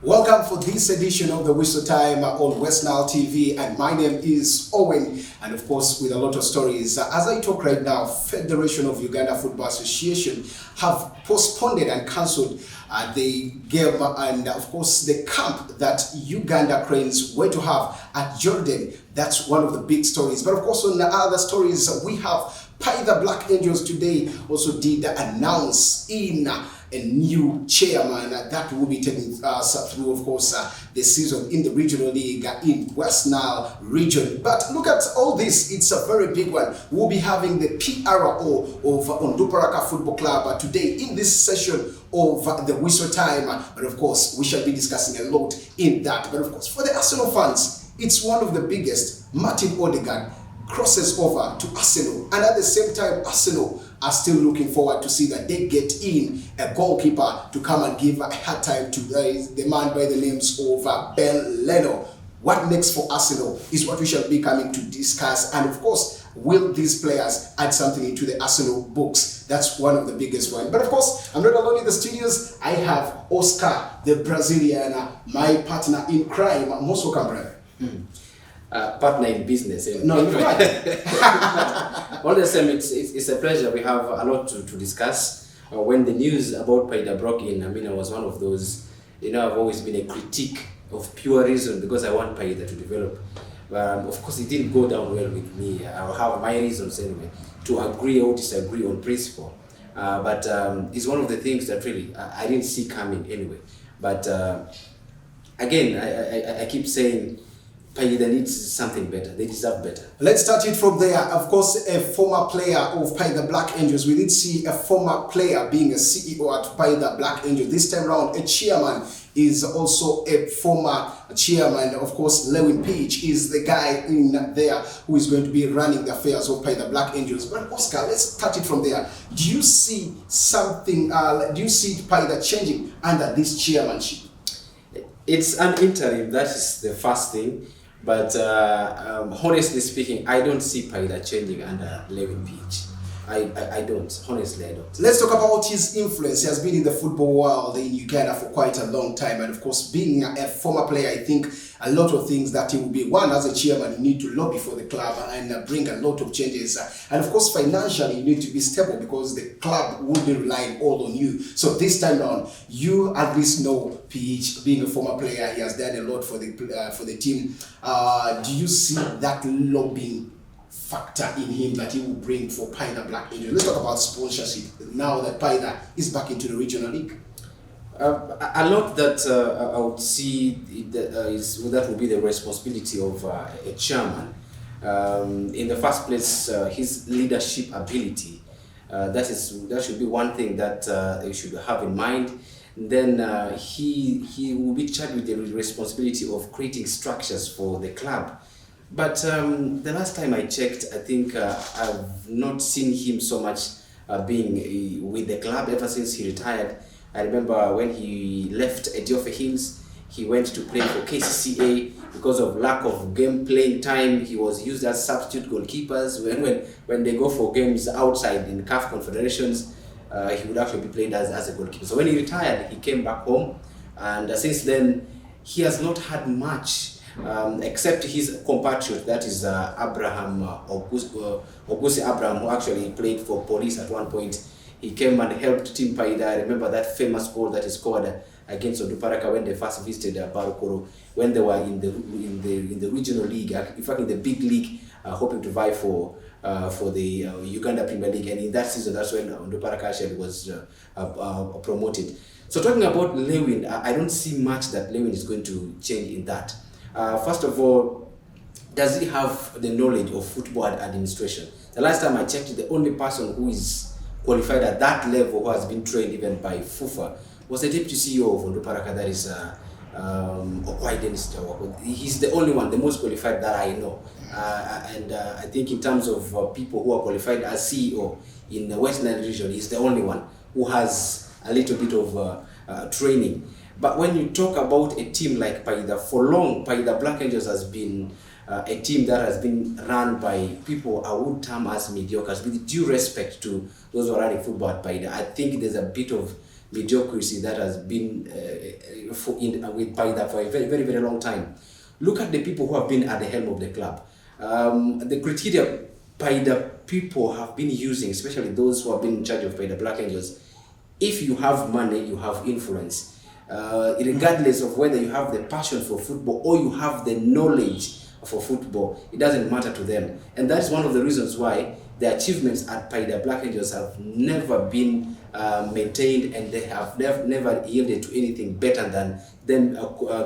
Welcome for this edition of the Whistle Time on West Nile TV, and my name is Owen, and of course with a lot of stories. As I talk right now, Federation of Uganda Football Association have postponed and cancelled the game and of course the camp that Uganda Cranes were to have at Jordan. That's one of the big stories. But of course on the other stories we have the Black Angels today also did announce in a new chairman that will be taking us through, of course, the season in the regional league in West Nile region. But look at all this, it's a very big one. We'll be having the PRO of Onduparaka Football Club today in this session of the Whistle Time. But of course, we shall be discussing a lot in that. But of course, for the Arsenal fans, it's one of the biggest. Martin Odegaard crosses over to Arsenal, and at the same time Arsenal are still looking forward to see that they get in a goalkeeper to come and give a hard time to the man by the names of Ben Leno. What next for Arsenal is what we shall be coming to discuss, and of course, will these players add something into the Arsenal books? That's one of the biggest ones. But of course, I'm not alone in the studios. I have Oscar, the Brazilian, my partner in crime. Most welcome, brother. Partner in business. No, you're right. All the same, it's a pleasure. We have a lot to discuss. When the news about Paida broke in, I was one of those, I've always been a critique of pure reason because I want Paida to develop. Of course, it didn't go down well with me. I have my reasons anyway, to agree or disagree on principle. But it's one of the things that really I didn't see coming anyway. But again, I keep saying, Paida needs something better. They deserve better. Let's start it from there. Of course, a former player of Paida Black Angels. We did see a former player being a CEO at Paida Black Angels. This time around, a chairman is also a former chairman. Of course, Lewin Page is the guy in there who is going to be running the affairs of Paida Black Angels. But Oscar, let's start it from there. Do you see something, do you see Paida changing under this chairmanship? It's an interim, that is the first thing. But honestly speaking, I don't see Paida changing under Lewin Page. I don't. Honestly, I don't. Let's talk about his influence. He has been in the football world in Uganda for quite a long time. And of course, being a former player, I think a lot of things that he will be. One, as a chairman, you need to lobby for the club and bring a lot of changes. And of course, financially, you need to be stable because the club will be relying all on you. So this time around, you at least know PH, being a former player, he has done a lot for the team. Do you see that lobbying factor in him that he will bring for Paida Black Angels? Let's talk about sponsorship now that Paida is back into the regional league. A lot that I would see that will be the responsibility of a chairman. In the first place, his leadership ability. That should be one thing that you should have in mind. Then he will be charged with the responsibility of creating structures for the club. But the last time I checked, I think I've not seen him so much being with the club ever since he retired. I remember when he left Ediofe Hills, he went to play for KCCA because of lack of game playing time. He was used as substitute goalkeepers. When they go for games outside in CAF Confederations, he would actually be played as a goalkeeper. So when he retired, he came back home, and since then, he has not had much. Except his compatriot, that is Abraham Auguste Abraham, who actually played for Police at one point. He came and helped Team Paida. I remember that famous goal that he scored against Onduparaka when they first visited Barukoro, when they were in the regional league, in fact in the big league, hoping to vie for the Uganda Premier League. And in that season, that's when Onduparaka actually was promoted. So talking about Lewin, I don't see much that Lewin is going to change in that. First of all, does he have the knowledge of football administration? The last time I checked, the only person who is qualified at that level, who has been trained even by FUFA, was the deputy CEO of Onduparaka, that is Okwai Dennis Jawako. He's the only one, the most qualified that I know. And I think in terms of people who are qualified as CEO in the West Nile region, he's the only one who has a little bit of training. But when you talk about a team like Paida, for long, Paida Black Angels has been a team that has been run by people I would term as mediocres. With due respect to those who are running football at Paida, I think there's a bit of mediocrity that has been with Paida for a very, very, very long time. Look at the people who have been at the helm of the club. The criteria Paida people have been using, especially those who have been in charge of Paida Black Angels, if you have money, you have influence. Regardless of whether you have the passion for football or you have the knowledge for football, it doesn't matter to them. And that's one of the reasons why the achievements at Paida Black Angels have never been maintained, and they have never yielded to anything better than them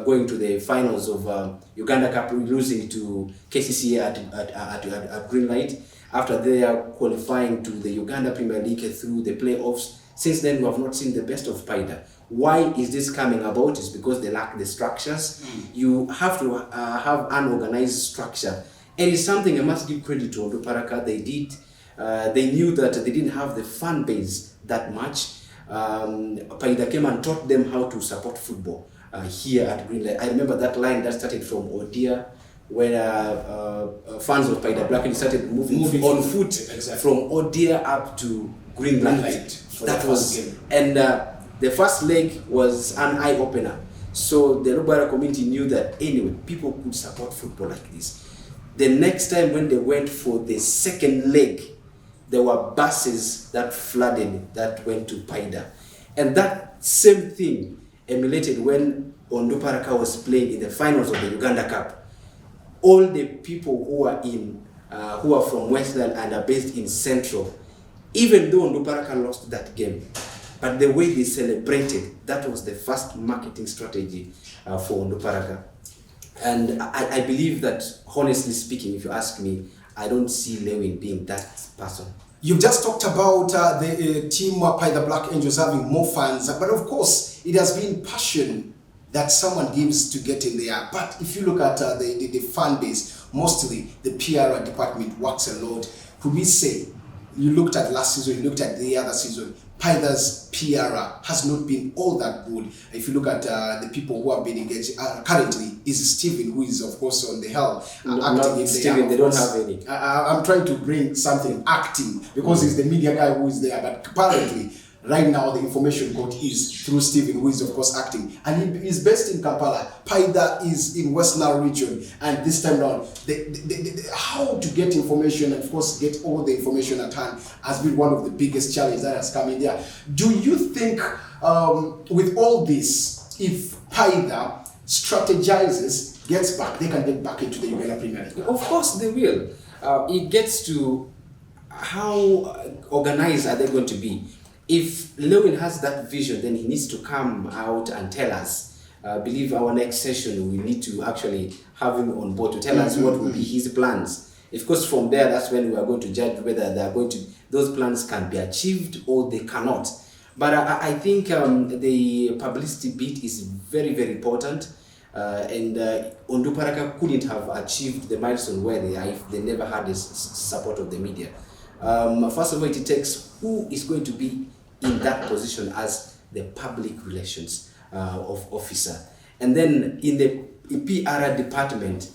going to the finals of Uganda Cup, losing to KCCA at Greenlight. After they are qualifying to the Uganda Premier League through the playoffs, since then we have not seen the best of Paida. Why is this coming about? It's because they lack the structures. You have to have an organized structure. And it's something I must give credit to Onduparaka. They did. They knew that they didn't have the fan base that much. Paida came and taught them how to support football here at Greenlight. I remember that line that started from Odia, when fans of Paida Black started moving on foot from Odia up to Greenlight. That was game. And the first leg was an eye-opener. So the Lubara community knew that anyway, people could support football like this. The next time when they went for the second leg, there were buses that flooded that went to Paida. And that same thing emulated when Onduparaka was playing in the finals of the Uganda Cup. All the people who are from Westland and are based in Central, even though Onduparaka lost that game, but the way they celebrated, that was the first marketing strategy for Onduparaka. And I believe that, honestly speaking, if you ask me, I don't see Lewin being that person. You've just talked about the team Paida Black Angels having more fans, but of course, it has been passion that someone gives to get in there. But if you look at the fan base, mostly the PR department works a lot. Could we say, you looked at last season, you looked at the other season, Paida's PR has not been all that good. If you look at the people who have been engaged currently, is Stephen, who is of course on the helm. Acting in Stephen, they don't have any. I'm trying to bring something acting because he's the media guy who is there, but apparently right now the information got is through Stephen, who is of course acting, and he is based in Kampala. Paida is in West Nile region, and this time around, how to get information and of course get all the information at hand has been one of the biggest challenges that has come in there. Do you think with all this, if Paida strategizes, gets back, they can get back into the Uganda Premier League? Of course they will. It gets to how organized are they going to be. If Lewin has that vision, then he needs to come out and tell us. I believe our next session, we need to actually have him on board to tell us what will be his plans. Of course, from there, that's when we are going to judge whether they are going to, those plans can be achieved or they cannot. But I think the publicity bit is very, very important. And Onduparaka couldn't have achieved the milestone where they are if they never had the support of the media. First of all, it takes who is going to be in that position as the public relations officer. And then in the PR department,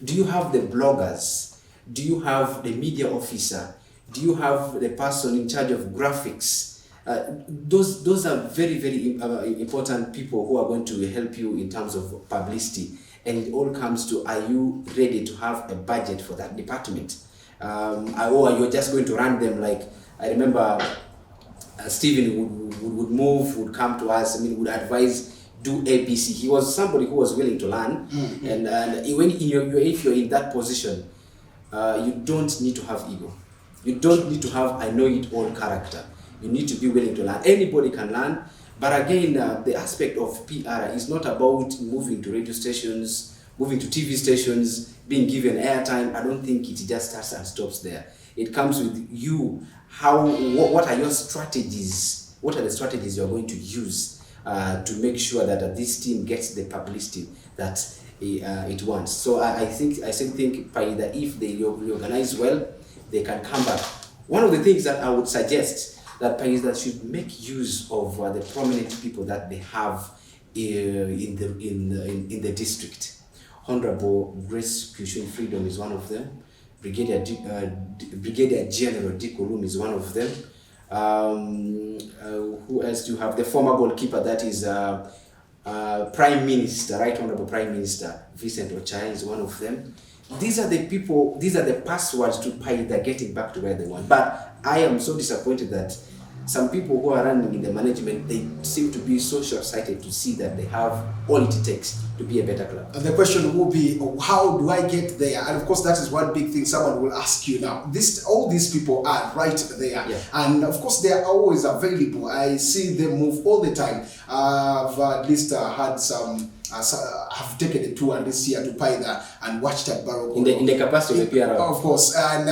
do you have the bloggers? Do you have the media officer? Do you have the person in charge of graphics? Those are very, very important people who are going to help you in terms of publicity. And it all comes to, are you ready to have a budget for that department? Or you're just going to run them like, I remember Stephen would move, would come to us, would advise, do ABC. He was somebody who was willing to learn. And when if you're in that position, you don't need to have ego. You don't need to have I know it all character. You need to be willing to learn. Anybody can learn. But again, the aspect of PR is not about moving to radio stations, moving to TV stations, being given airtime. I don't think it just starts and stops there. It comes with you. What are your strategies? What are the strategies you're going to use to make sure that this team gets the publicity that it wants? So I still think Paida, if they reorganize well, they can come back. One of the things that I would suggest that Paida should make use of the prominent people that they have in the district. Honorable Grace Kushun Freedom is one of them. Brigadier General Dick Olum is one of them. Who else do you have? The former goalkeeper, that is Prime Minister, Right Honorable Prime Minister Vincent Ochai is one of them. These are the people, these are the passwords to Paida getting back to where they want. But I am so disappointed that some people who are running in the management, they seem to be so short-sighted to see that they have all it takes to be a better club. And the question will be, how do I get there? And of course, that is one big thing someone will ask you now. All these people are right there. Yeah. And of course, they are always available. I see them move all the time. I've at least had some, have taken a tour this year to Paida and watched at Barrow. In the capacity of the PRO. Of course. And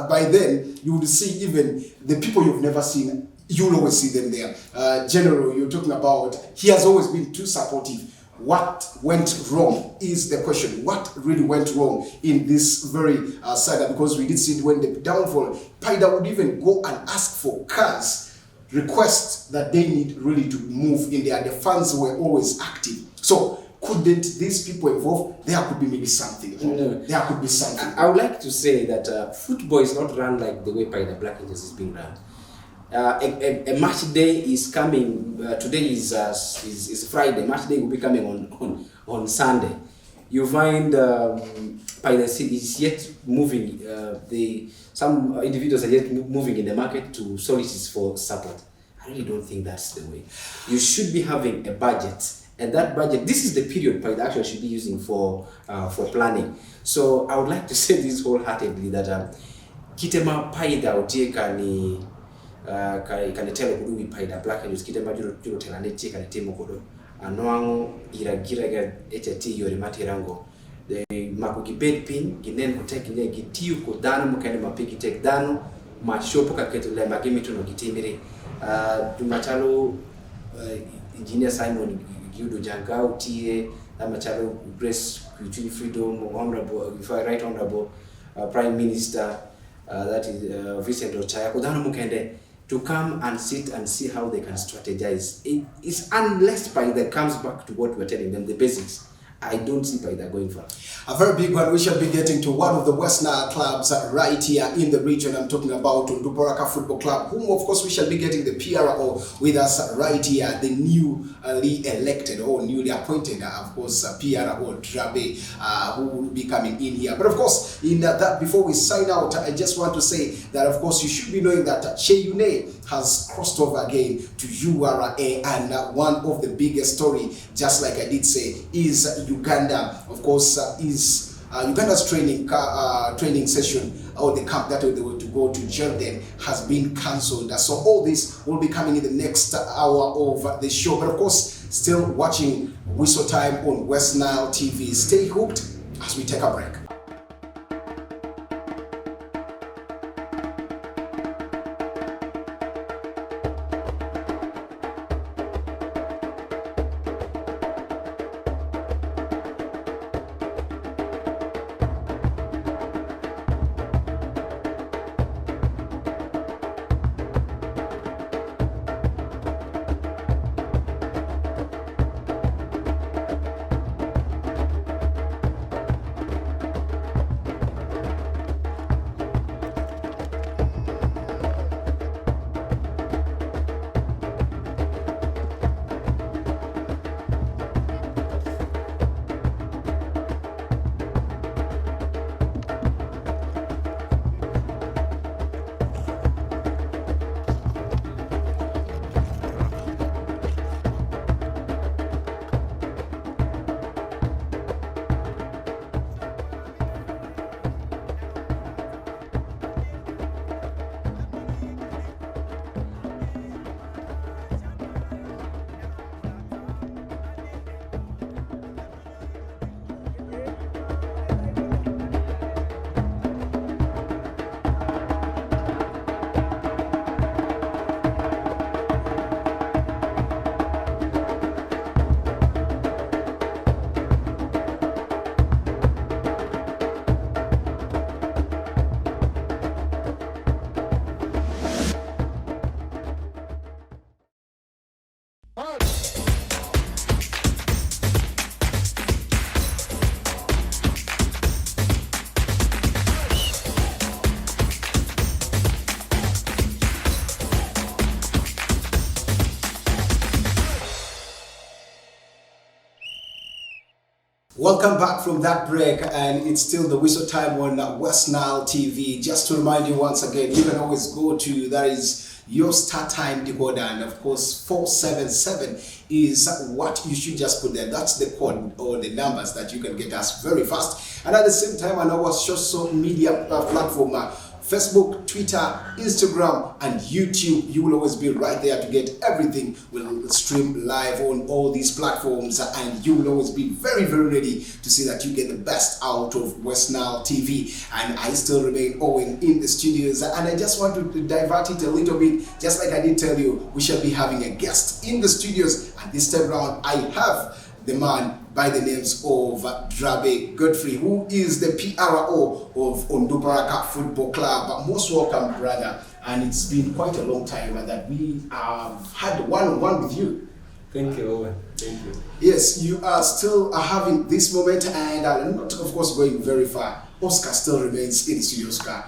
by then, you will see even the people you've never seen, you'll always see them there. General, you're talking about, he has always been too supportive. What went wrong is the question. What really went wrong in this very saga? Because we did see when the downfall, Paida would even go and ask for cars, requests that they need really to move in there. The fans were always active. So couldn't these people evolve? There could be maybe something. No. There could be something. I would like to say that football is not run like the way Paida Black Angels is being run. A match day is coming. Today is Friday. Match day will be coming on Sunday. You find Paida is yet moving. Some individuals are yet moving in the market to solicit for support. I really don't think that's the way. You should be having a budget, and that budget. This is the period Paida actually should be using for planning. So I would like to say this wholeheartedly that Kitema Paida Otieka ni kanetelo kuduwi Paida Black Angels Kitema juro telaneti kanetemo kodo anoango iragira ga HT yori materango the makugi bed pin ginen ko tek ne gitiu ko dano mukane mapiki tek dano ma shopo ka keto le magimi tuno gitimire tumachalo engineer Simon Giudo Jangau tie machalo Grace Kuchuni Freedom Honorable Right Honorable Prime Minister that is Vincent Ochai kudano mukende to come and sit and see how they can strategize. It's unless Paida comes back to what we're telling them, the basics. I don't see Paida going far. A very big one. We shall be getting to one of the West Nile clubs right here in the region. I'm talking about Nduboraka Football Club, whom of course we shall be getting the PRO with us right here, the newly elected or newly appointed, of course, PRO Drabe, who will be coming in here. But of course, in that before we sign out, I just want to say that of course you should be knowing that Cheyune has crossed over again to URA, and one of the biggest story, just like I did say, is Uganda. Of course, is Uganda's training session or the camp that they were to go to Jordan has been cancelled. So all this will be coming in the next hour of the show. But of course, still watching Whistle Time on West Nile TV. Stay hooked as we take a break. Welcome back from that break, and it's still the whistle time on West Nile TV. Just to remind you once again, you can always go to that is your start time decoder, and of course 477 is what you should just put there. That's the code or the numbers that you can get us very fast. And at the same time, on our social media platform, Facebook, Twitter, Instagram, and YouTube. You will always be right there to get everything. We'll stream live on all these platforms, and you will always be very, very ready to see that you get the best out of West Nile TV. And I still remain Owen in the studios, and I just want to divert it a little bit. Just like I did tell you, we shall be having a guest in the studios, and this time around I have the man by the names of Drabe Godfrey, who is the PRO of Onduparaka Football Club. Most welcome, brother. And it's been quite a long time that we have had one-on-one with you. Thank you, Owen. Thank you. Yes, you are still having this moment, and not, of course, going very far. Oscar still remains in the studio. Oscar,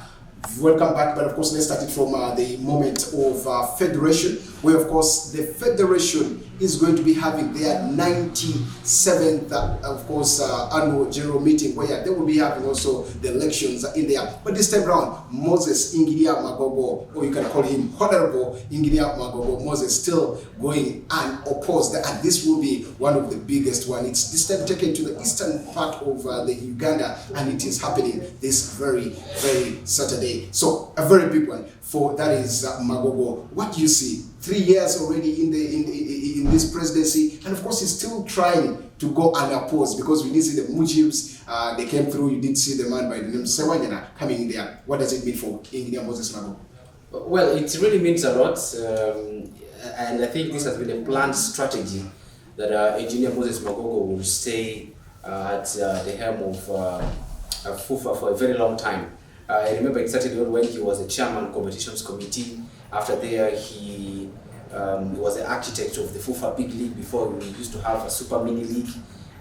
welcome back, but of course, let's start it from the moment of Federation, where, of course, the Federation is going to be having their 97th, of course, annual general meeting, where they will be having also the elections in there. But this time around, Moses Inginia Magogo, or you can call him Honorable Inginia Magogo, Moses, still going unopposed, and this will be one of the biggest one. It's this time taken to the eastern part of the Uganda, and it is happening this very Saturday. So a very big one for that is Magogo. What do you see? 3 years already in this presidency, and of course he's still trying to go unopposed, because we did see the Mujibs, they came through. You did see the man by the name Sewanyana coming in there. What does it mean for Engineer Moses Magogo? Well, it really means a lot, and I think this has been a planned strategy that Engineer Moses Magogo will stay at the helm of FUFA for a very long time. I remember it started when he was the chairman of competitions committee. After there, he was the architect of the FUFA Big League. Before, we used to have a Super Mini League,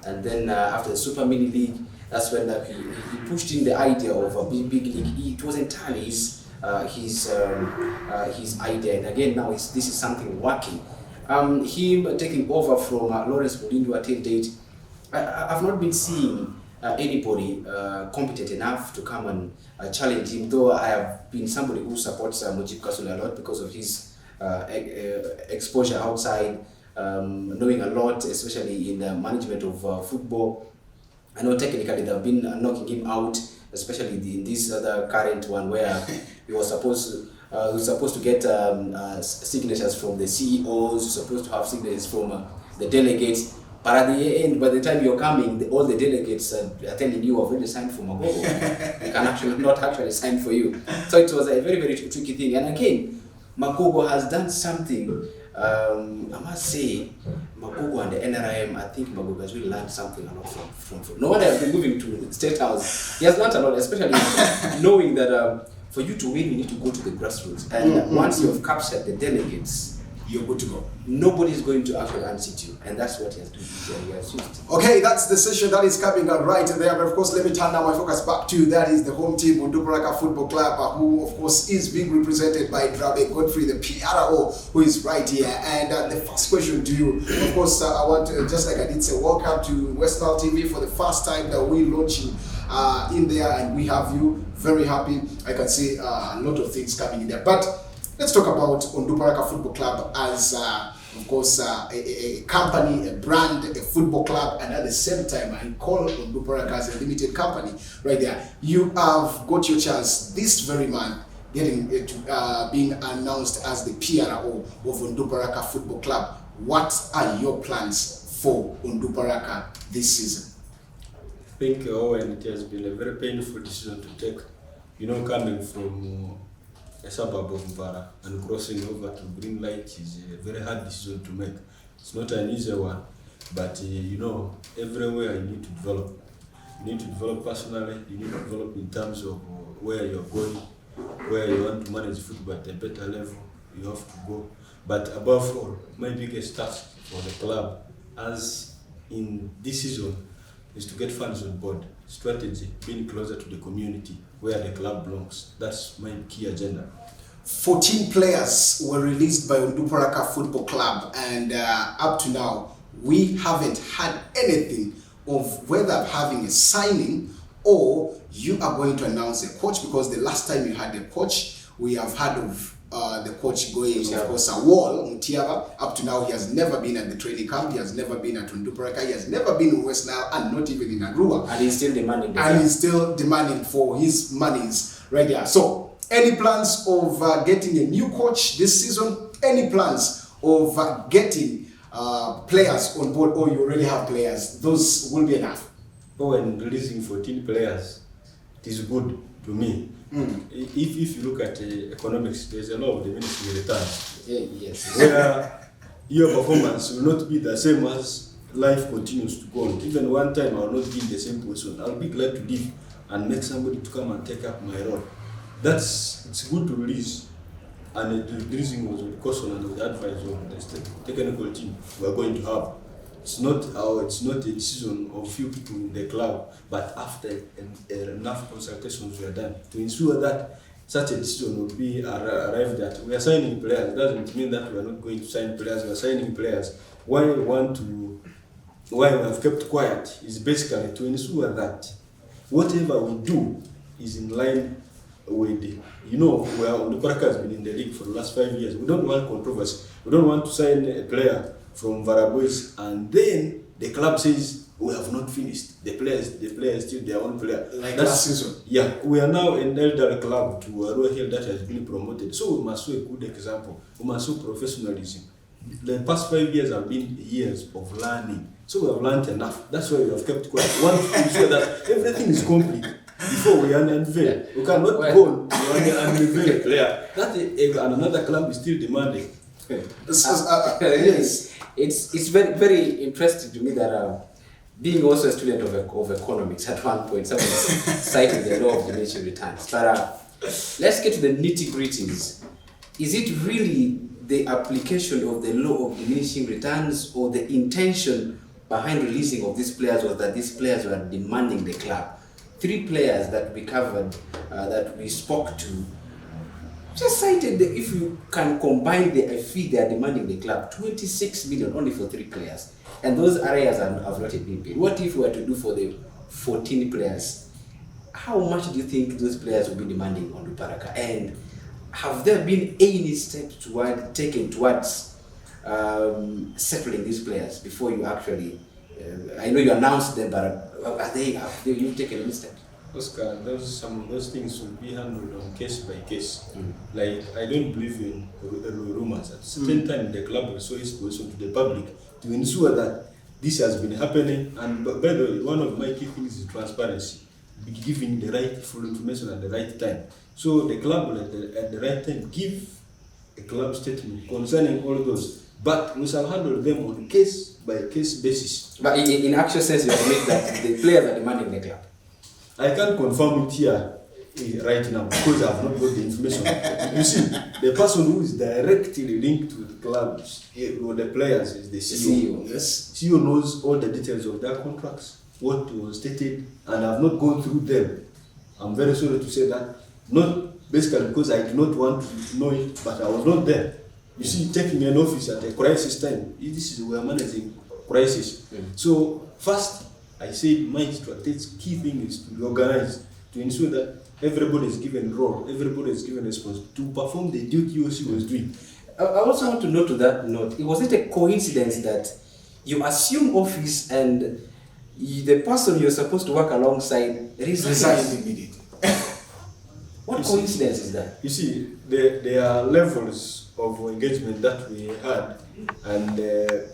and then after the Super Mini League, that's when he pushed in the idea of a big league. It was entirely his idea, and again now this is something working. Him taking over from Lawrence Mulindu until date, I've not been seeing anybody competent enough to come and challenge him, though I have been somebody who supports Mujib Kasule a lot because of his exposure outside, knowing a lot, especially in the management of football. I know technically they've been knocking him out, especially in this other current one where he was supposed to get signatures from the CEOs, supposed to have signatures from the delegates. But at the end, by the time you're coming, all the delegates are telling you, I've already signed for Magogo. They can actually not actually sign for you. So it was a very tricky thing. And again, Magogo has done something. I must say, Magogo and the NRM, I think Magogo has really learned something a lot from. No wonder I've been moving to the State House. He has learned a lot, especially knowing that for you to win, you need to go to the grassroots. And once you have captured the delegates, you're good to go. Nobody is going to actually unseat you, and that's what he has done. Okay, that's the session that is coming on right there. But of course, let me turn now my focus back to that is the home team, Onduparaka Football Club, who of course is being represented by Drabe Godfrey, the PRO, who is right here. And the first question to you, of course, I want to, just like I did say, welcome to West Nile TV for the first time that we're launching in there, and we have you. Very happy. I can see a lot of things coming in there, but let's talk about Onduparaka Football Club as, of course, a company, a brand, a football club, and at the same time, I call Onduparaka as a limited company right there. You have got your chance this very month getting being announced as the PRO of Onduparaka Football Club. What are your plans for Onduparaka this season? Thank you, Owen. It has been a very painful decision to take. You know, coming from a suburb of Mbara and crossing over to Green Light is a very hard decision to make. It's not an easy one, but you know, everywhere you need to develop. You need to develop personally, you need to develop in terms of where you're going, where you want to manage football at a better level, you have to go. But above all, my biggest task for the club, as in this season, is to get fans on board. Strategy, being closer to the community where the club belongs. That's my key agenda. 14 players were released by Onduparaka Football Club, and up to now, we haven't had anything of whether having a signing or you are going to announce a coach, because the last time you had a coach, we have heard of the coach going, of course, a wall, Mutiaba. Up to now, he has never been at the training camp. He has never been at Tunduparaka. He has never been in West Nile, and not even in Arua. And he's still demanding. And he's still demanding for his monies right there. So, any plans of getting a new coach this season? Any plans of getting players on board, or you already have players? Those will be enough. When releasing 14 players, it is good to me. If you look at economics, there's a lot of diminishing returns. Yes. Where your performance will not be the same as life continues to go on. Even one time I will not be in the same position. I'll be glad to leave and make somebody to come and take up my role. It's good to release. And the releasing was with caution and with the advice of the technical team we are going to have. It's not a decision of few people in the club, but after enough consultations were done to ensure that such a decision will be arrived at. We are signing players. It doesn't mean that we are not going to sign players. We are signing players. Why we have kept quiet is basically to ensure that whatever we do is in line with the, Paraka has been in the league for the last 5 years. We don't want controversy. We don't want to sign a player from Varabois and then the club says we have not finished. The players still their own player. Like last season. Yeah, we are now an elder club to Arua Hill that has been promoted. So we must show a good example. We must show professionalism. The past 5 years have been years of learning. So we have learned enough. That's why we have kept quiet. We want to ensure that everything is complete before we unveil. We cannot go on to unveil a player. That another club is still demanding. Yes. It's very, very interesting to me that being also a student of economics at one point, someone citing the law of diminishing returns. But let's get to the nitty-gritties. Is it really the application of the law of diminishing returns, or the intention behind releasing of these players was that these players were demanding the club? 3 players that we covered, that we spoke to, just cited if you can combine the fee they are demanding the club, 26 million only for 3 players. And those areas have not been paid. What if we were to do for the 14 players? How much do you think those players will be demanding on Luparaka? And have there been any steps taken towards settling these players before you actually, I know you announced them, but have you taken any steps? Oscar, some of those things will be handled on case by case. Like, I don't believe in rumors. At a certain time, the club will show its position to the public to ensure that this has been happening. And by the way, one of my key things is transparency, giving the right full information at the right time. So the club will at the right time give a club statement concerning all those. But we shall handle them on case by case basis. But in actual sense, you admit that the players are demanding the club. I can't confirm it here right now because I have not got the information. You see, the person who is directly linked to the clubs or the players is the CEO. Yes. CEO knows all the details of their contracts, what was stated, and I have not gone through them. I'm very sorry to say that. Not basically because I do not want to know it, but I was not there. You see, taking an office at a crisis time, this is we are managing crisis. So first, I said my strategic key thing is to organize, to ensure that everybody is given role, everybody is given response to perform the duty she was doing. I also want to note to that note, was it a coincidence that you assume office and the person you're supposed to work alongside resigned immediately? What coincidence is that? You see, there are levels of engagement that we had, and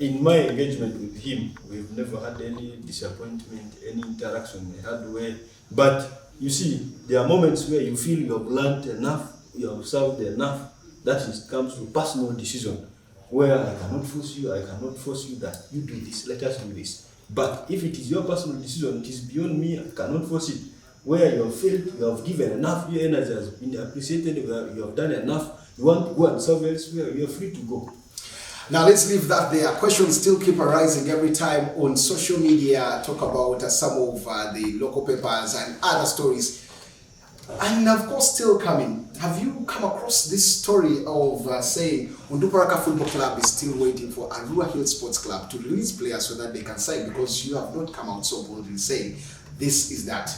in my engagement with him, we've never had any disappointment, any interaction we had where. But you see, there are moments where you feel you have learned enough, you have served enough. That comes to personal decision, where I cannot force you that you do this, let us do this. But if it is your personal decision, it is beyond me, I cannot force it. Where you have failed, you have given enough, your energy has been appreciated, you have done enough, you want to go and serve elsewhere, you are free to go. Now let's leave that there. Questions still keep arising every time on social media. Talk about some of the local papers and other stories. And of course still coming. have you come across this story of saying Onduparaka Football Club is still waiting for Arua Hill Sports Club to release players so that they can sign, because you have not come out so boldly saying this is that?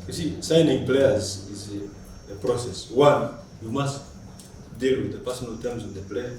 You see, signing players is a process. One, you must deal with the personal terms of the player.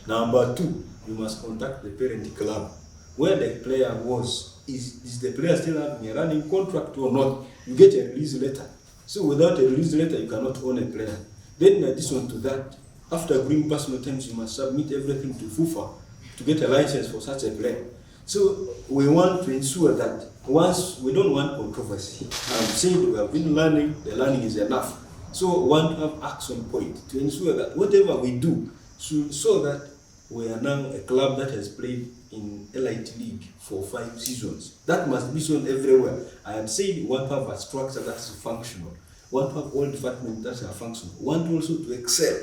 Number two, you must contact the parent club. Where the player was, is the player still having a running contract or not? You get a release letter. So without a release letter, you cannot own a player. Then in addition to that, after agreeing personal terms, you must submit everything to FUFA to get a license for such a player. So we want to ensure that once we don't want controversy. I'm saying we have been learning, the learning is enough. So we want to have action point to ensure that whatever we do, so that we are now a club that has played in Elite League for 5 seasons. That must be shown everywhere. I am saying we want to have a structure that is functional. We want to have all departments that are functional. We want also to excel.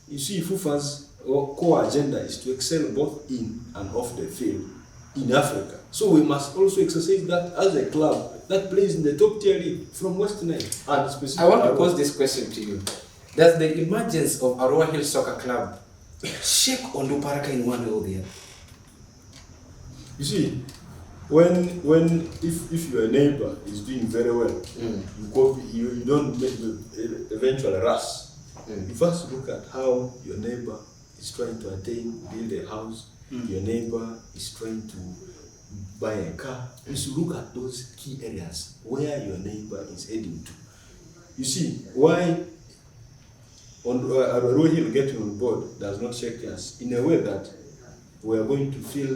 You see, FUFA's core agenda is to excel both in and off the field in Africa. So we must also exercise that as a club that plays in the top tier league from West Nile. And specifically, I want to pose this question to you. Does the emergence of Arua Hill Soccer Club shake Onduparaka in one way or the other? You see, if your neighbor is doing very well, you don't make the eventual rush. You first look at how your neighbor is trying to build a house. Your neighbor is trying to buy a car. You should look at those key areas where your neighbor is heading to. You see, why Arua Hill getting on board does not shake us in a way that we are going to feel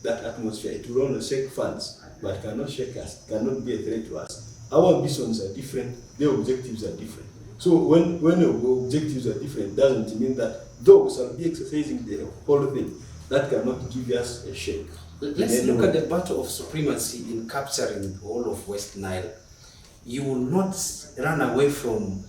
that atmosphere. It will only shake fans, but cannot shake us, cannot be a threat to us. Our ambitions are different, their objectives are different. So when our objectives are different, doesn't mean that those shall be exercising the whole thing. That cannot give us a shake. Let's look at the battle of supremacy in capturing all of West Nile. You will not run away from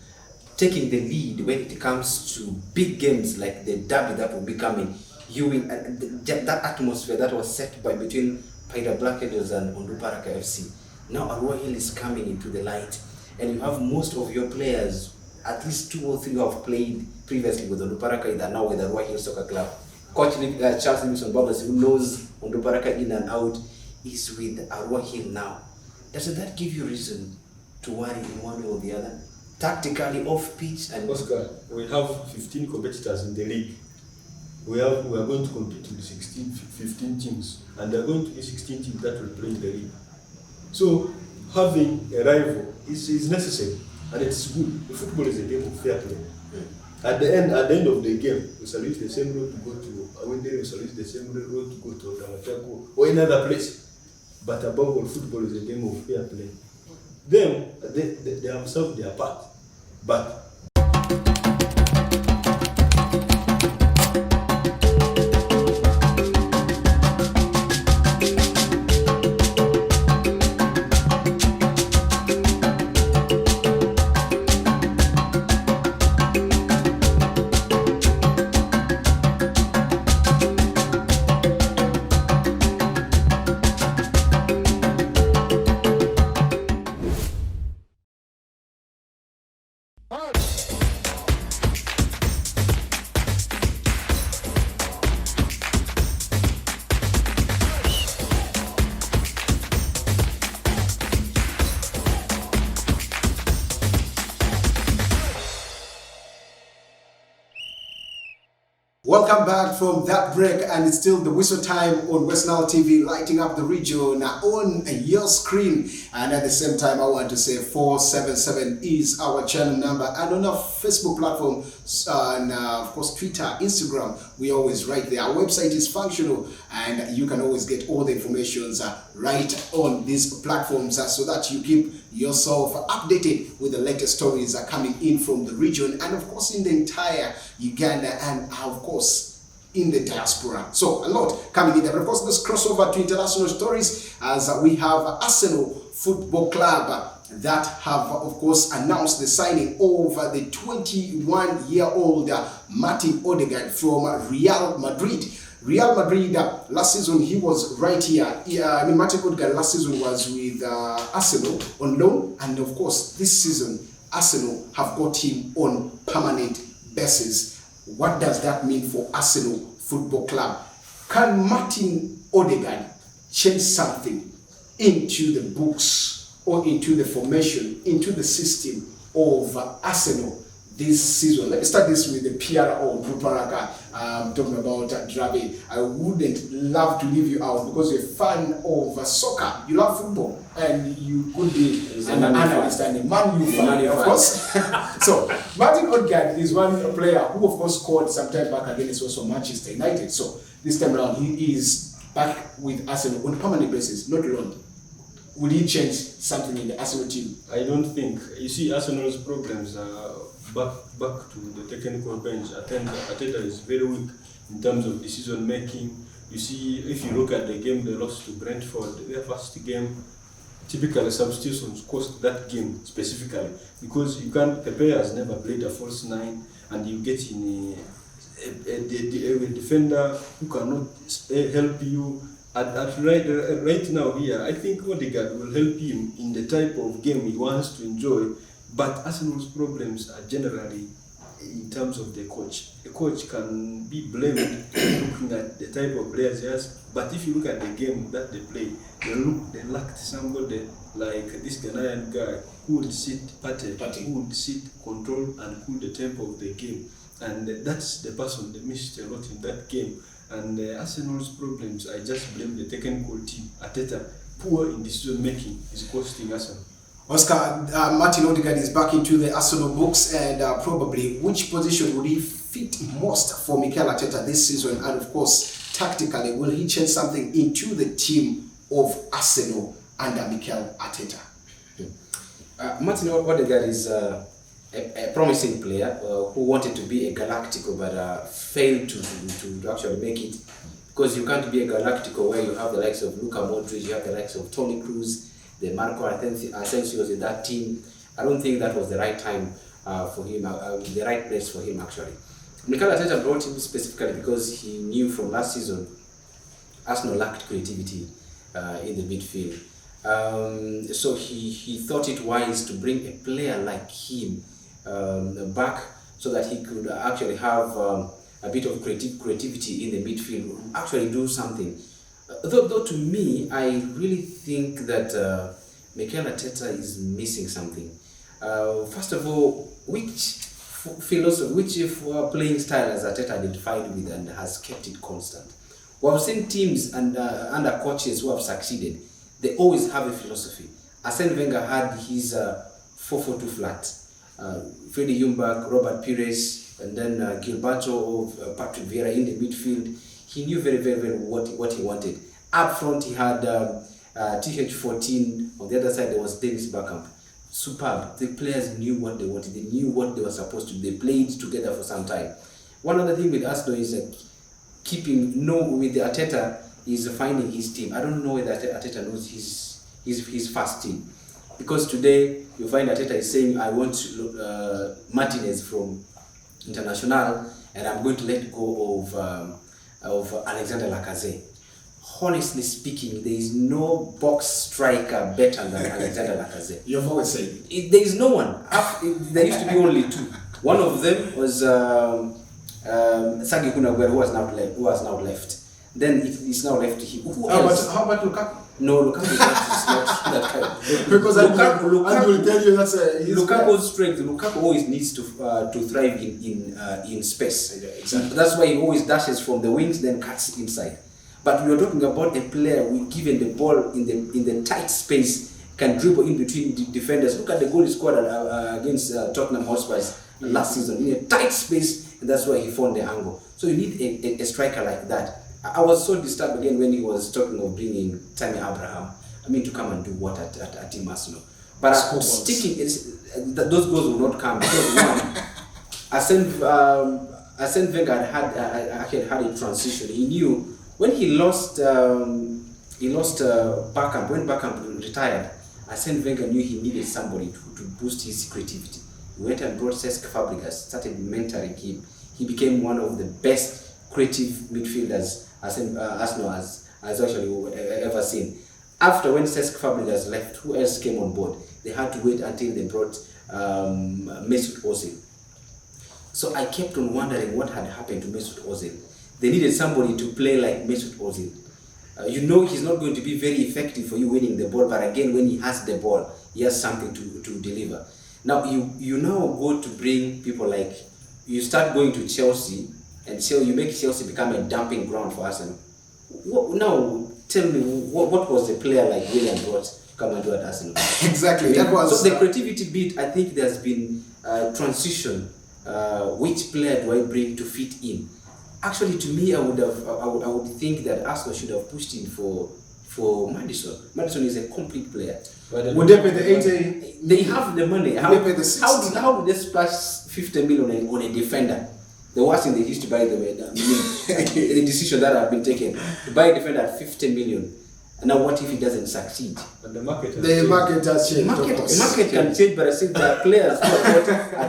taking the lead when it comes to big games like the derby that will be coming. You will, that atmosphere that was set by between Paida Black Eagles and Onduparaka FC. Now Arua Hill is coming into the light, and you have most of your players, at least 2 or 3 who have played previously with Onduparaka, that now with Arua Hill Soccer Club. Coach Charles Nixon Babas, who knows Onduparaka in and out, is with Arua Hill now. Doesn't that give you reason to worry in one way or the other? Tactically, off pitch, and Oscar, we have 15 competitors in the league. We are going to compete with 15 teams, and there are going to be 16 teams that will play in the league. So having a rival is necessary, and it's good. The football is a game of fair play. At the end of the game, we shall use the same road to go to Awendere, we shall use the same road to go to Damachako or any other place. But above all, football is a game of fair play. They have served their part. But Welcome back from that break, and it's still the whistle time on West Nile TV, lighting up the region on your screen. And at the same time, I want to say 477 is our channel number, and on our Facebook platform, and of course Twitter, Instagram, we always right there. Our website is functional, and you can always get all the information right on these platforms so that you keep yourself updated with the latest stories coming in from the region, and of course in the entire Uganda, and of course in the diaspora. So a lot coming in there. But of course, let's cross over to international stories as we have Arsenal Football Club that have of course announced the signing of the 21-year-old Martin Odegaard from Real Madrid. Real Madrid, last season he was right here. Martin Odegaard last season was with Arsenal on loan, and of course this season Arsenal have got him on permanent basis. What does that mean for Arsenal Football Club? Can Martin Odegaard change something into the books or into the formation, into the system of Arsenal this season? Let me start this with the PRO, Drew Paraka, talking about Drabe. I wouldn't love to leave you out because you're a fan of soccer. You love football and you could be an analyst and a Man U fan, of course. So, Martin Odegaard is one player who, of course, scored some time back against also Manchester United. So, this time around, he is back with Arsenal on a permanent basis, not loan. Will he change something in the Arsenal team? I don't think. You see, Arsenal's problems are back to the technical bench. Arteta is very weak in terms of decision making. You see, if you look at the game they lost to Brentford, their first game, typically substitutions cost that game specifically because Pepe has never played a false nine, and you get in a defender who cannot help you. Right now here, I think Odegaard will help him in the type of game he wants to enjoy. But Arsenal's problems are generally in terms of the coach. The coach can be blamed looking at the type of players he has. But if you look at the game that they play, they lacked somebody like this Ghanaian guy who would sit who would sit, control and cool the tempo of the game. And that's the person they missed a lot in that game. And Arsenal's problems, I just blame the technical team. Arteta, poor in decision making, is costing Arsenal. Oscar, Martin Odegaard is back into the Arsenal books, and probably which position would he fit most for Mikel Arteta this season? And of course, tactically, will he change something into the team of Arsenal under Mikel Arteta? Martin Odegaard is a promising player who wanted to be a Galactico but failed to actually make it, because you can't be a Galactico where you have the likes of Luka Modric, you have the likes of Toni Kroos, the Marco Asensio in that team. I don't think that was the right time for him, the right place for him actually. Mikel Arteta brought him specifically because he knew from last season Arsenal lacked creativity in the midfield. So he thought it wise to bring a player like him back so that he could actually have a bit of creativity in the midfield, actually do something. Though to me, I really think that Mikel Arteta is missing something. First of all, which philosophy, which playing style has Arteta identified with and has kept it constant? We have seen teams and under coaches who have succeeded, they always have a philosophy. Arsene Wenger had his 4-4-2 flat. Freddie Ljungberg, Robert Pires, and then Gilberto of Patrick Vieira in the midfield. He knew very, very well what he wanted. Up front, he had TH14. On the other side, there was Dennis Bergkamp. Superb. The players knew what they wanted. They knew what they were supposed to do. They played together for some time. One other thing with Arsenal is with the Arteta is finding his team. I don't know whether Arteta knows his first team. Because today, you find Arteta is saying, I want Martinez from International, and I'm going to let go of Alexander Lacazette. Honestly speaking, there is no box striker better than Alexander Lacazette. You've always said it. There is no one. There used to be only two. One of them was Sergio Kun Aguero, who has now left. Then it's now left to him. How about Lukaku? No, Lukaku is not that kind. Because Lukaku will tell you that's Lukaku's strength. Lukaku always needs to thrive in space. Exactly. That's why he always dashes from the wings, then cuts inside. But we are talking about a player who, given the ball in the tight space, can dribble in between defenders. Look at the goal he scored against Tottenham Hotspur last season in a tight space, and that's why he found the angle. So you need a striker like that. I was so disturbed again when he was talking of bringing Tammy Abraham. To come and do what at Team Arsenal. But those goals will not come because one, Arsene Wenger had a transition. He knew when he lost Bergkamp. When Bergkamp retired, Arsene Wenger knew he needed somebody to boost his creativity. He went and brought Cesc Fabregas, started mentoring him. He became one of the best creative midfielders Arsenal has actually ever seen. After when Cesc Fabregas left, who else came on board? They had to wait until they brought Mesut Ozil. So I kept on wondering what had happened to Mesut Ozil. They needed somebody to play like Mesut Ozil. You know he's not going to be very effective for you winning the ball, but again, when he has the ball, he has something to deliver. Now you now go to bring people like, you start going to Chelsea, and so you make Chelsea become a dumping ground for Arsenal. Now tell me, what was a player like William brought to come and do at Arsenal? Exactly. That was so the creativity bit. I think there's been transition. Which player do I bring to fit in? Actually, to me, I would think that Arsenal should have pushed in for Maddison. Maddison is a complete player. Would they pay the 80? They have the money. How They pay the 60. how did they splash 50 million on a defender? The worst in the history, by the way. The decision that have been taken to buy a defender at 50 million. And now, what if he doesn't succeed? But the market has The changed. market has changed. of course. Market can change, but I think there are players who are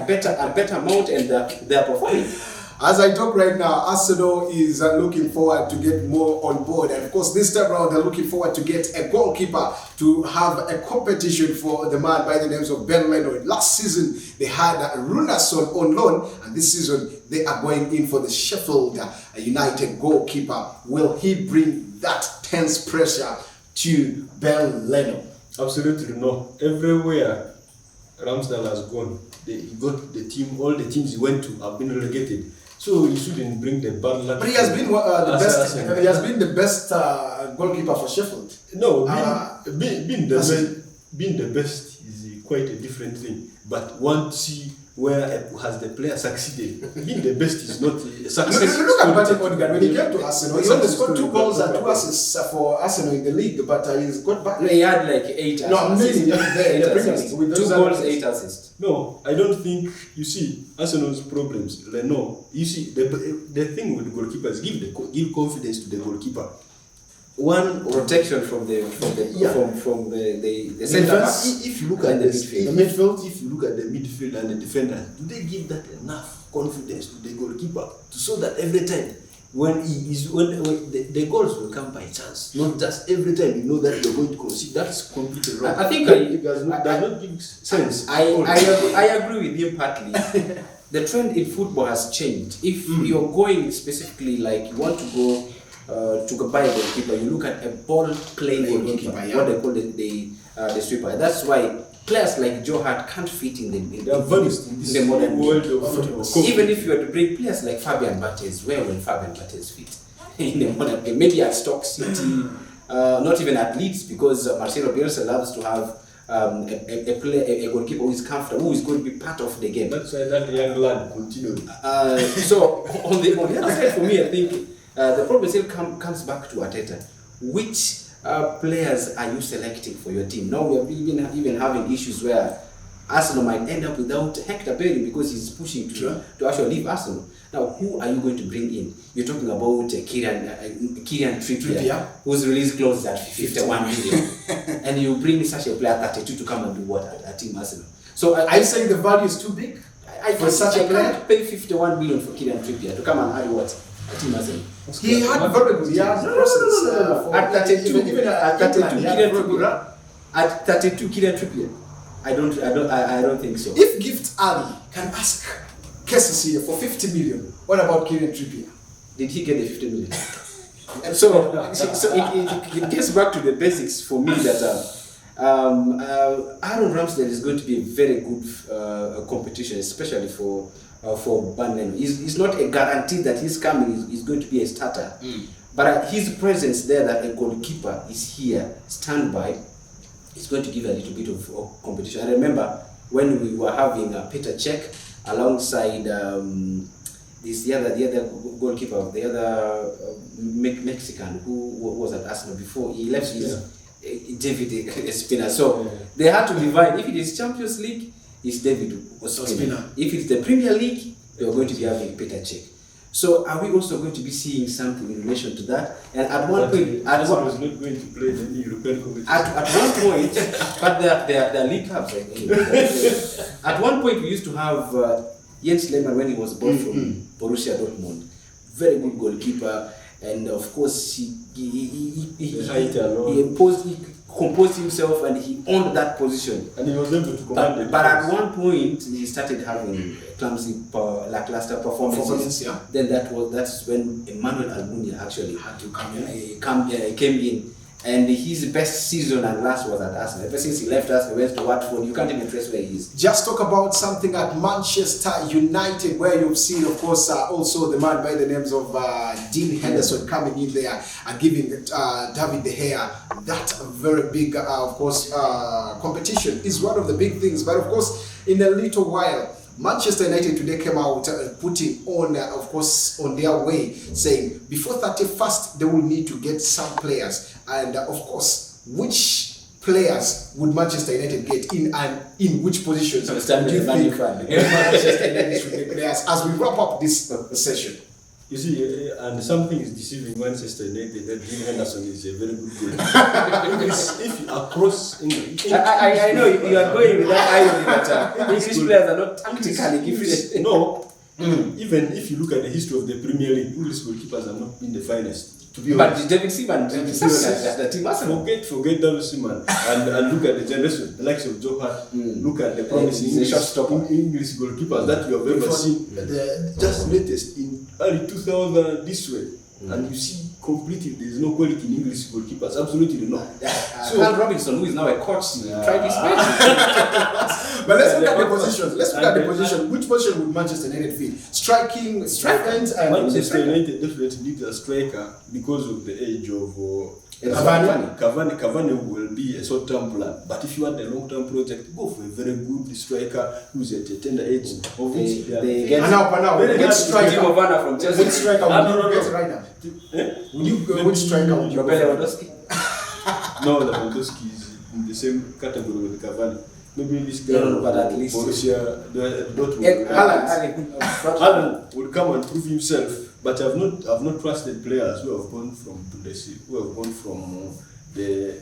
bought at better amount and they are performing. As I talk right now, Arsenal is looking forward to get more on board. And of course, this time around, they're looking forward to get a goalkeeper to have a competition for the man by the names of Ben Leno. Last season, they had Runarsson on loan, and this season, they are going in for the Sheffield United goalkeeper. Will he bring that tense pressure to Ben Leno? Absolutely no. Everywhere Ramsdale has gone, he got the team. All the teams he went to have been relegated. So you shouldn't bring the bad luck. But he has been the best. Arsenal. He has been the best goalkeeper for Sheffield. No, being Arsenal. the best is quite a different thing. But once you where has the player succeeded? Being the best is not a success. Look at Martin Odegaard. When he came to Arsenal, he only Success scored 2 story, goals but- and 2 assists for Arsenal in the league, but he's got back. He had like 8 No, I'm assists. meaning there in the Premier League, with 2 those goals, others. 8 assists. No, I don't think, you see, Arsenal's problems, Leno, you see, the thing with goalkeepers, give confidence to the goalkeeper. One, Protection from the Yeah. from the centre back. if you look at And the the midfield, if you look at the midfield and the defender, do they give that enough confidence to the goalkeeper so that every time when he is when the goals will come by chance, not just every time you know that you're going to concede? That's completely wrong. I think it does not make sense. I agree with him partly. The trend in football has changed. If you're going specifically like you want to go to buy a goalkeeper, you look at a ball playing goalkeeper, goalkeeper, yeah. what they call the sweeper. That's why players like Joe Hart can't fit in They are vanished in the modern world game. of football. Even if you were to bring players like Fabian Barthez, where will Fabian Barthez fit in the modern game? Maybe at Stoke City, not even at Leeds, because Marcelo Bielsa loves to have a goalkeeper who is comfortable, who is going to be part of the game. That's why that young lad continued. So on the other side, for me, I think the problem still comes back to Arteta. Which players are you selecting for your team? Now we are even having issues where Arsenal might end up without Hector Bellerin because he's pushing to actually leave Arsenal. Now, who are you going to bring in? You're talking about Kieran Trippier, whose release clause is at 51 million, and you bring such a player 32 to come and do what at Team Arsenal? So Are you saying the value is too big? For such a player? can't pay 51 million for Kieran Trippier to come and add what at Team Arsenal. He had very good. He had process. At 32, even at 32, England, he had Kieran very good Trippier. run. At 32, Kieran Trippier. I don't think so. If Gift Ali can ask Cases here for 50 million, what about Kieran Trippier? Did he get the 50 million? so it gets back to the basics for me that Aaron Ramsdale is going to be a very good competition, especially for Burnley. It's not a guarantee that he's coming is going to be a starter, but his presence there, that a goalkeeper is here, standby, is going to give a little bit of competition. I remember when we were having Peter Cech alongside the other goalkeeper, the other Mexican who was at Arsenal before he left, David Ospina. So they had to divide. If it is Champions League, it's David Ospina. If it's the Premier League, they are going to be having Peter Cech. So are we also going to be seeing something in relation to that? And at one point, Arsenal was not going to play the European competition. at one point, but they're league cups. At one point, we used to have Jens Lehmann when he was bought from Borussia Dortmund. Very good goalkeeper. and of course he composed himself and he owned that position. And he was able to command But at one point he started having clumsy, lackluster performances. Yeah. Then that's when Emmanuel Almunia actually Had to come in. came in, and his best season and last was at Arsenal. Ever since he left us, he went to Watford. You can't even trace where he is. Just talk about something at Manchester United, where you've seen, of course, also the man by the names of Dean Henderson coming in there and giving David De Gea that very big, of course, competition is one of the big things. But of course, in a little while, Manchester United today came out putting on, of course, on their way, saying before 31st they will need to get some players, and of course, which players would Manchester United get in, and in which positions do you think Manchester United should get players as we wrap up this session? You see, and something is deceiving Manchester United that Dean Henderson is a very good goalkeeper. If you across England, I know you are going with that irony that English players are not tactically gifted. No, even if you look at the history of the Premier League, English goalkeepers have not been the finest. To be But honest. David Seaman, the team Arsenal. Forget David Seaman and look at the generation, the likes of Joe Hart. Look at the promising He's a shot-stopper. English goalkeepers that you have ever seen. The just latest in early 2000 this way, and you see completely there is no quality in English goalkeepers. Absolutely not. Carl Robinson, who is now a coach, tried his best. But let's look at the positions. Let's look at the position. Which position would Manchester United fit? Striking, defense, and Manchester United definitely needs a striker because of the age of Cavani. Cavani will be a short-term plan, but if you want a long-term project, go for a very good striker who's at a tender age. Of which They get Which striker? Timo Werner from Chelsea. Which striker would you get right now? Would you go? Which striker would you Robert go? Lewandowski. No, Lewandowski is in the same category with Cavani. Maybe this guy, No, but at least- Borussia Dortmund. Haaland would come and prove himself, but I've not trusted players who have gone from Bundesliga, the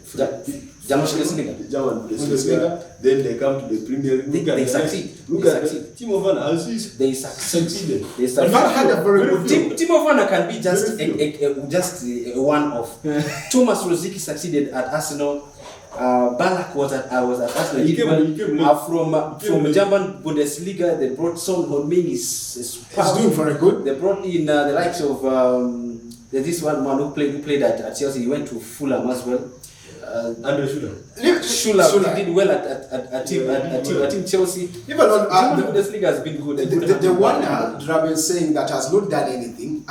German Bundesliga. German Bundesliga. Then they come to the Premier League. They succeed. Look They at succeed. Timo Werner. Has he They succeeded. succeeded? They But Van had a very good Very team. Timo Werner can be just Very a one-off. Thomas Rosicky succeeded at Arsenal. Ballack was at Arsenal. He came late. From German Bundesliga, they brought Son Heung-min. He's doing very good. They brought in the likes of there's this one man who played at Chelsea. He went to Fulham as well. Andre Schuller. Schuller did well at team Chelsea. Even on German Bundesliga has been good. the one Drabe is saying that has not done anything.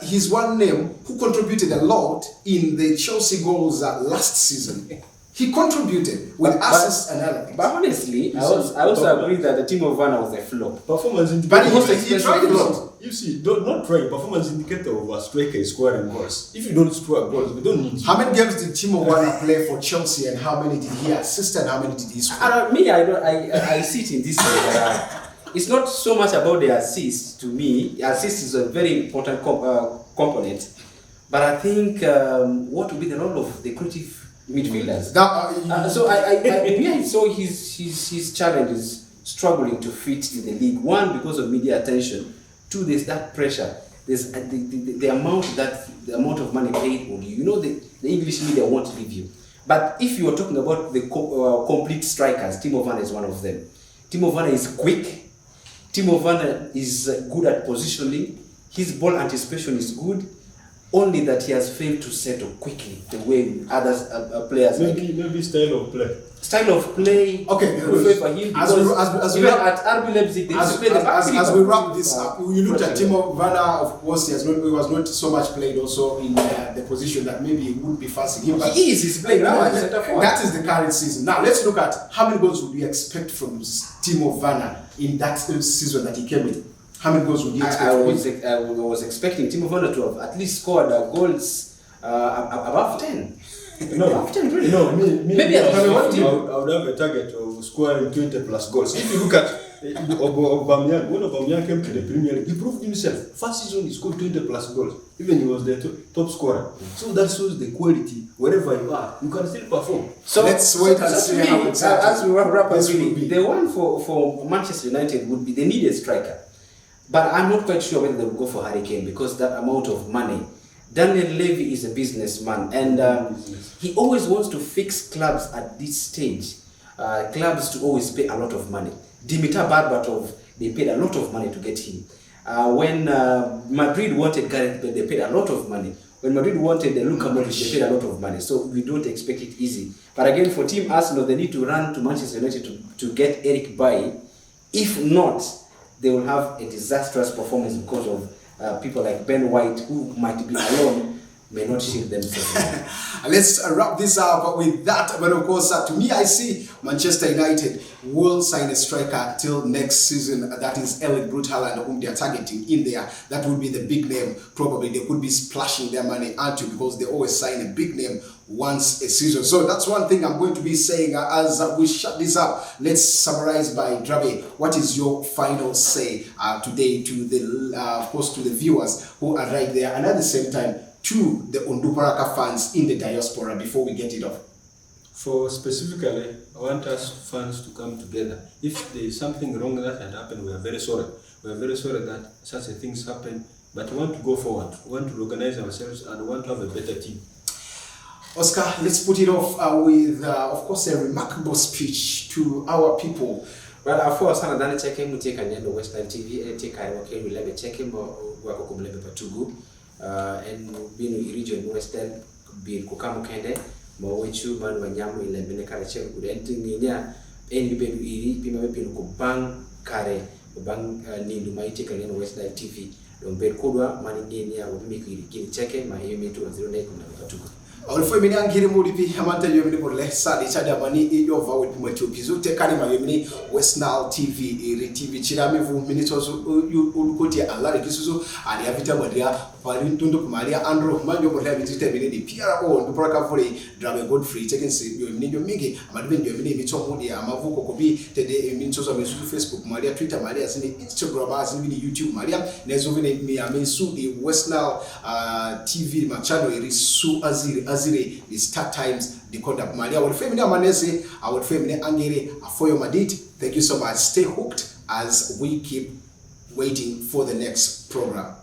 He's one name who contributed a lot in the Chelsea goals last season. He contributed with assists and everything. But honestly, I also agree that the team of Werner was a flop. Performance indicator. But Most he expensive tried a position. lot. You see, not trying. Performance indicator of a striker is scoring goals. If you don't score goals, we don't need you. How many games did Timo Werner play for Chelsea, and how many did he assist, and how many did he score? I see it in this way. It's not so much about the assist to me. Assist is a very important component. But I think what will be the role of the creative midfielders? So I saw his challenge is struggling to fit in the league. One, because of media attention. Two, there's that pressure. There's the amount of money paid on you. You know the English media won't leave you. But if you are talking about the complete strikers, Timo Werner is one of them. Timo Werner is quick. Timo Werner is good at positioning. His ball anticipation is good. Only that he has failed to settle quickly the way others players. Maybe style of play. Style of play. Okay, good for him because even at RB Leipzig they used to play the back three. As we wrap this up, you looked at Timo Werner. Of course, he was not so much played also in the position that maybe he would be fancying him. But He's playing now at centre forward. that is the current season. Now let's look at how many goals would we expect from Timo Werner in that season that he came in. How many goals would you expect? I was expecting Timo Werner to have at least scored goals above 10. Above 10, really? No, Maybe at I 15. would have a target of scoring 20 plus goals. If you look at Aubameyang, when Aubameyang came to the Premier League, he proved himself. First season he scored 20 plus goals. Even he was the top scorer. So that shows the quality. Wherever you are, you can still perform. So let's wait and see how it's as we wrap up, this will really, be. the one for Manchester United would be they need a striker. But I'm not quite sure whether they will go for Harry Kane because that amount of money Daniel Levy is a businessman, and he always wants to fix clubs at this stage. Clubs to always pay a lot of money. Dimitar Berbatov, they paid a lot of money to get him. When Madrid wanted Gareth Bale, they paid a lot of money. When Madrid wanted Luka Modric, they paid a lot of money. So we don't expect it easy. But again, for Team Arsenal, they need to run to Manchester United to get Eric Bailly. If not, they will have a disastrous performance because of people like Ben White, who might be alone, may not shield themselves. Let's wrap this up with that. But of course, to me, I see Manchester United will sign a striker till next season. That is Erling Braut Haaland, whom they are targeting in there. That would be the big name. Probably they could be splashing their money onto, because they always sign a big name once a season. So that's one thing I'm going to be saying as we shut this up. Let's summarize by Drabe. What is your final say today to the, of course, to the viewers who are right there, and at the same time to the Onduparaka fans in the diaspora before we get it off? For specifically, I want us fans to come together. If there is something wrong that had happened, we are very sorry. We are very sorry that such a things happen, but we want to go forward. We want to organize ourselves and we want to have a better team. Oscar, let's put it off with, of course, a remarkable speech to our people. Well, of course, sana dani check him take an Western TV, take I okay, we let check him or wako kumlebe patugu. And being region Western being kukamu kende, mawechu man wanyamu ile bene kare check kudenti nginya, eni bedu iri pima bedu kubang kare kubang nindu maite kare Western TV. Lombe kodwa mani nginya wabimi kiri cheke mahiyo mitu waziro na kumlebe patugu. Olfo mini angiri muri pi amanta yomini borle sadi chada mani iyo vawe pumatu pizute kani ma yomini Westnal TV iri TV chirami vu mini tozo ulukoti alari kisuzo ali avita badria pali ntundu kumalia Andrew manjo borle bizite mini di PRO ndupraka vuri Drabe Godfrey tekensi yomini yomigi amadibe yomini michomo di amavuko kobi tede mini tozo mesu Facebook malia Twitter malia zini Instagram azini YouTube malia nezo vini mi amensu di Westnal TV ma channel iri su azire the Start Times the contact Malia would family amanese I would family angere afoyo madit. Thank you so much. Stay hooked as we keep waiting for the next program.